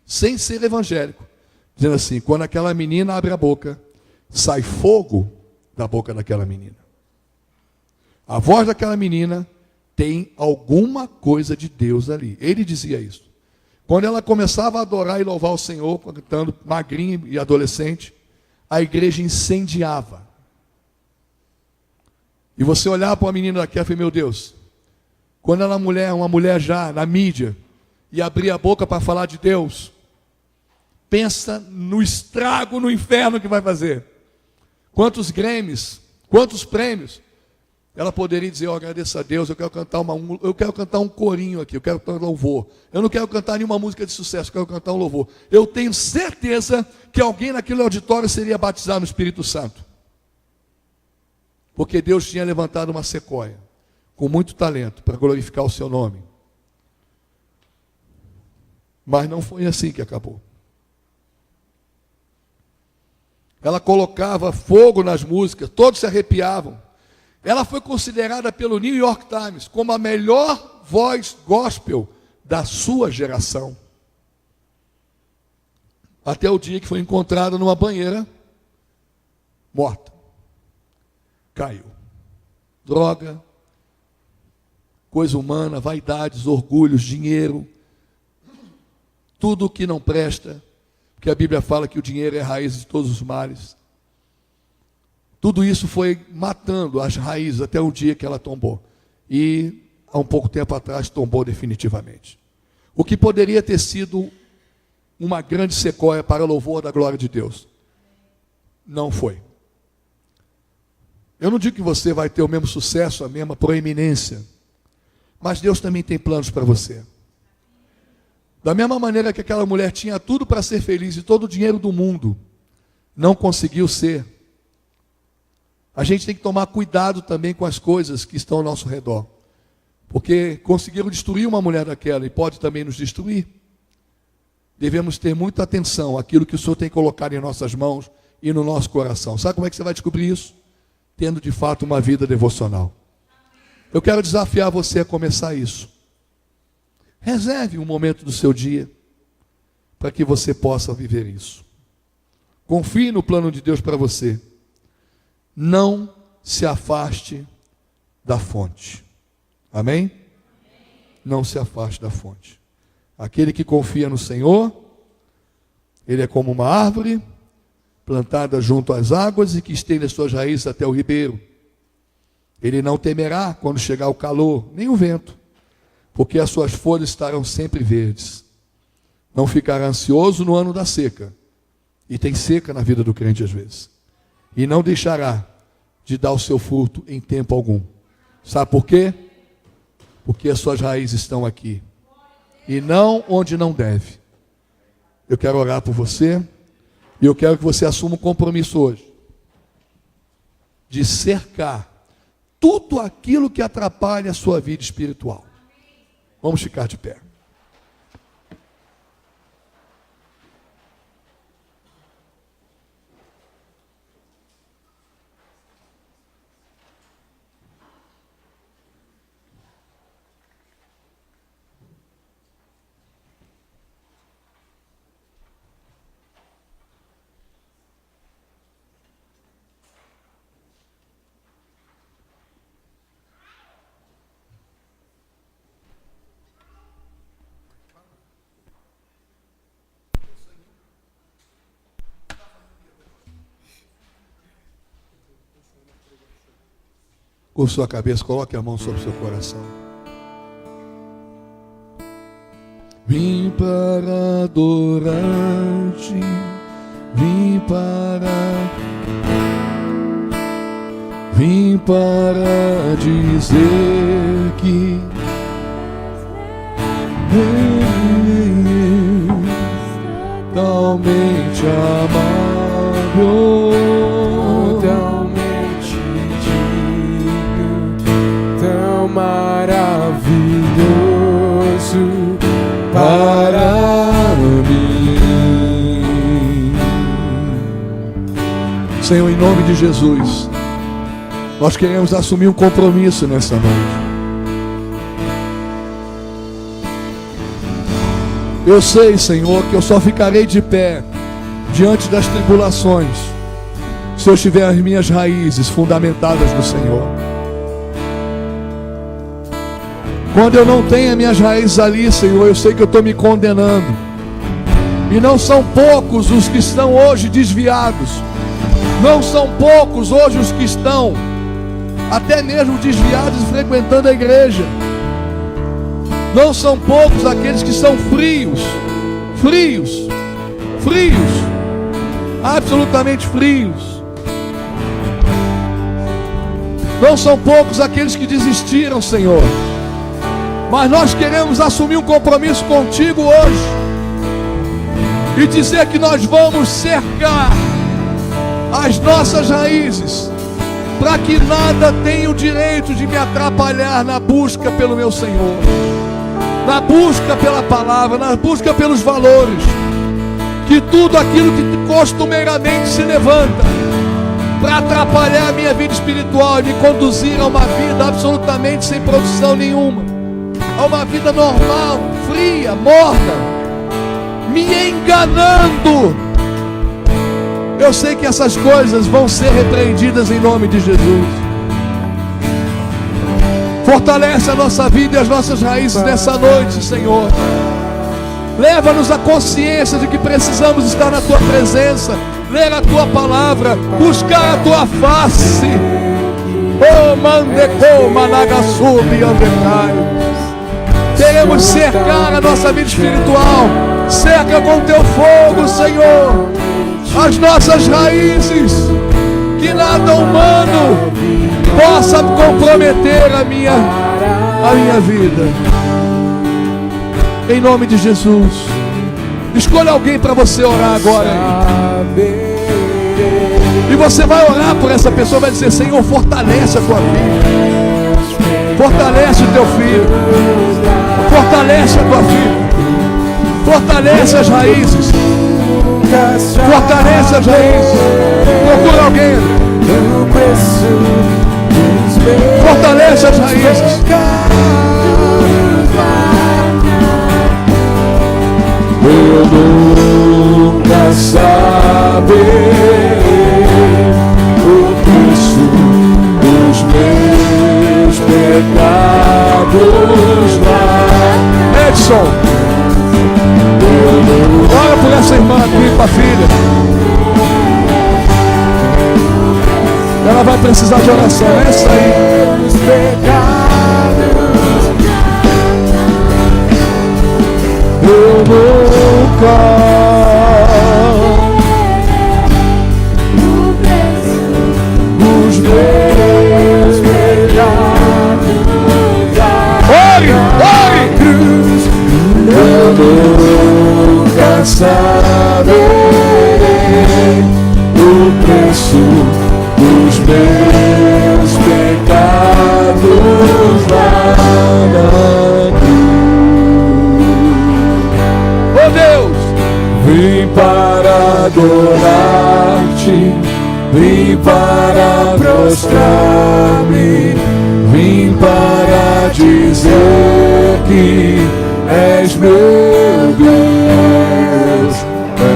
sem ser evangélico, dizendo assim: quando aquela menina abre a boca, sai fogo da boca daquela menina. A voz daquela menina tem alguma coisa de Deus ali. Ele dizia isso. Quando ela começava a adorar e louvar o Senhor, cantando magrinho e adolescente, a igreja incendiava. E você olhava para uma menina daquela e falava: meu Deus, quando ela uma mulher já na mídia, e abria a boca para falar de Deus, pensa no estrago no inferno que vai fazer. Quantos Grammys, quantos prêmios ela poderia dizer: eu agradeço a Deus, eu quero cantar um corinho aqui, eu quero cantar louvor. Eu não quero cantar nenhuma música de sucesso, eu quero cantar um louvor. Eu tenho certeza que alguém naquele auditório seria batizado no Espírito Santo. Porque Deus tinha levantado uma sequoia com muito talento para glorificar o seu nome. Mas não foi assim que acabou. Ela colocava fogo nas músicas, todos se arrepiavam. Ela foi considerada pelo New York Times como a melhor voz gospel da sua geração. Até o dia que foi encontrada numa banheira, morta. Caiu. Droga, coisa humana, vaidades, orgulhos, dinheiro, tudo o que não presta, porque a Bíblia fala que o dinheiro é a raiz de todos os males. Tudo isso foi matando as raízes até o dia que ela tombou. E, há um pouco tempo atrás, tombou definitivamente. O que poderia ter sido uma grande sequoia para o louvor da glória de Deus, não foi. Eu não digo que você vai ter o mesmo sucesso, a mesma proeminência, mas Deus também tem planos para você. Da mesma maneira que aquela mulher tinha tudo para ser feliz e todo o dinheiro do mundo, não conseguiu ser. A gente tem que tomar cuidado também com as coisas que estão ao nosso redor. Porque conseguiram destruir uma mulher daquela e pode também nos destruir. Devemos ter muita atenção àquilo que o Senhor tem colocado em nossas mãos e no nosso coração. Sabe como é que você vai descobrir isso? Tendo de fato uma vida devocional. Eu quero desafiar você a começar isso. Reserve um momento do seu dia para que você possa viver isso. Confie no plano de Deus para você. Não se afaste da fonte. Amém? Não se afaste da fonte. Aquele que confia no Senhor, ele é como uma árvore plantada junto às águas e que estende as suas raízes até o ribeiro. Ele não temerá quando chegar o calor, nem o vento, porque as suas folhas estarão sempre verdes. Não ficará ansioso no ano da seca. E tem seca na vida do crente às vezes. E não deixará de dar o seu fruto em tempo algum. Sabe por quê? Porque as suas raízes estão aqui. E não onde não deve. Eu quero orar por você. E eu quero que você assuma um compromisso hoje. De cercar tudo aquilo que atrapalha a sua vida espiritual. Vamos ficar de pé. Com sua cabeça, coloque a mão sobre o seu coração. Vim para adorar-te, vim para dizer que totalmente amável. Maravilhoso para mim. Senhor, em nome de Jesus, nós queremos assumir um compromisso nessa noite. Eu sei, Senhor, que eu só ficarei de pé diante das tribulações se eu tiver as minhas raízes fundamentadas no Senhor. Quando eu não tenho as minhas raízes ali, Senhor, eu sei que eu estou me condenando. E não são poucos os que estão hoje desviados. Não são poucos hoje os que estão até mesmo desviados e frequentando a igreja. Não são poucos aqueles que são frios, absolutamente frios. Não são poucos aqueles que desistiram, Senhor. Mas nós queremos assumir um compromisso contigo hoje e dizer que nós vamos cercar as nossas raízes para que nada tenha o direito de me atrapalhar na busca pelo meu Senhor, na busca pela palavra, na busca pelos valores. Que tudo aquilo que costumeiramente se levanta para atrapalhar a minha vida espiritual e me conduzir a uma vida absolutamente sem produção nenhuma, a uma vida normal, fria, morta, me enganando. Eu sei que essas coisas vão ser repreendidas em nome de Jesus. Fortalece a nossa vida e as nossas raízes nessa noite, Senhor. Leva-nos à consciência de que precisamos estar na Tua presença, ler a Tua palavra, buscar a Tua face. Oh, mandecô, managasubi, andecai. Queremos cercar a nossa vida espiritual. Cerca com Teu fogo, Senhor, as nossas raízes. Que nada humano possa comprometer a minha vida. Em nome de Jesus. Escolha alguém para você orar agora aí. E você vai orar por essa pessoa, vai dizer: Senhor, fortalece a tua vida, fortalece o teu filho, fortalece a tua filha, fortalece as raízes, fortalece as raízes. Procura alguém, fortalece as raízes. Eu nunca saio saberei o preço dos meus pecados lá. Edson, ora por essa irmã aqui, para a filha. Ela vai precisar de oração, essa aí. Os pecados, eu nunca os meus pecados. Ore, ore, cruz, eu nunca saberei o preço dos meus pecados lá na cruz. Oh Deus, vim para adorar-te, vim para prostrar-me, vim para dizer que és meu Deus,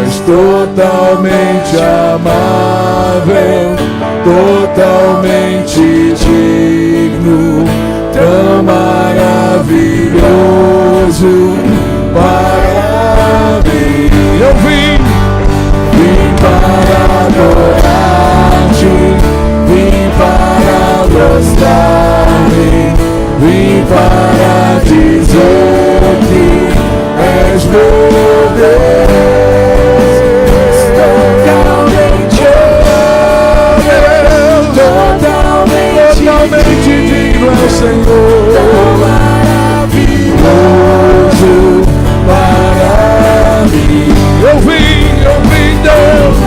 és totalmente amável, totalmente digno, tão maravilhoso para mim. Eu vim para adorar-te, vim para prostrar-me, vim para dizer que és meu Deus, totalmente digno é o Senhor, tão maravilhoso para mim. Eu vim, Deus,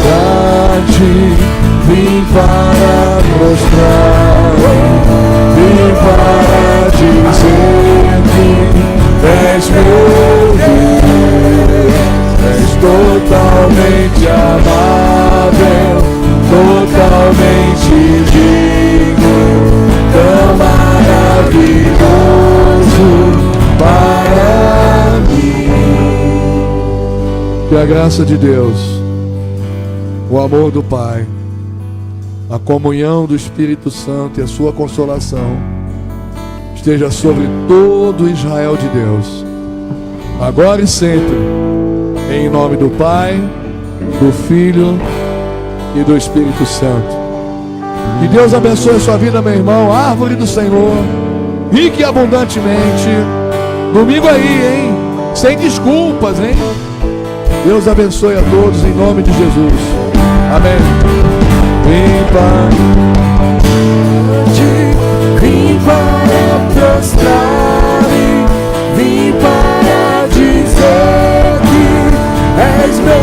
pra ti, vim para mostrar, vim para dizer que és meu Deus, és totalmente amável, totalmente digno, tão maravilhoso para mim. Que a graça de Deus, o amor do Pai, a comunhão do Espírito Santo e a sua consolação esteja sobre todo Israel de Deus, agora e sempre, em nome do Pai, do Filho e do Espírito Santo. Que Deus abençoe a sua vida, meu irmão. Árvore do Senhor, rique e abundantemente. Domingo aí, hein? Sem desculpas, hein? Deus abençoe a todos em nome de Jesus. Amém. Vim para prostrar-me, vim para dizer que és meu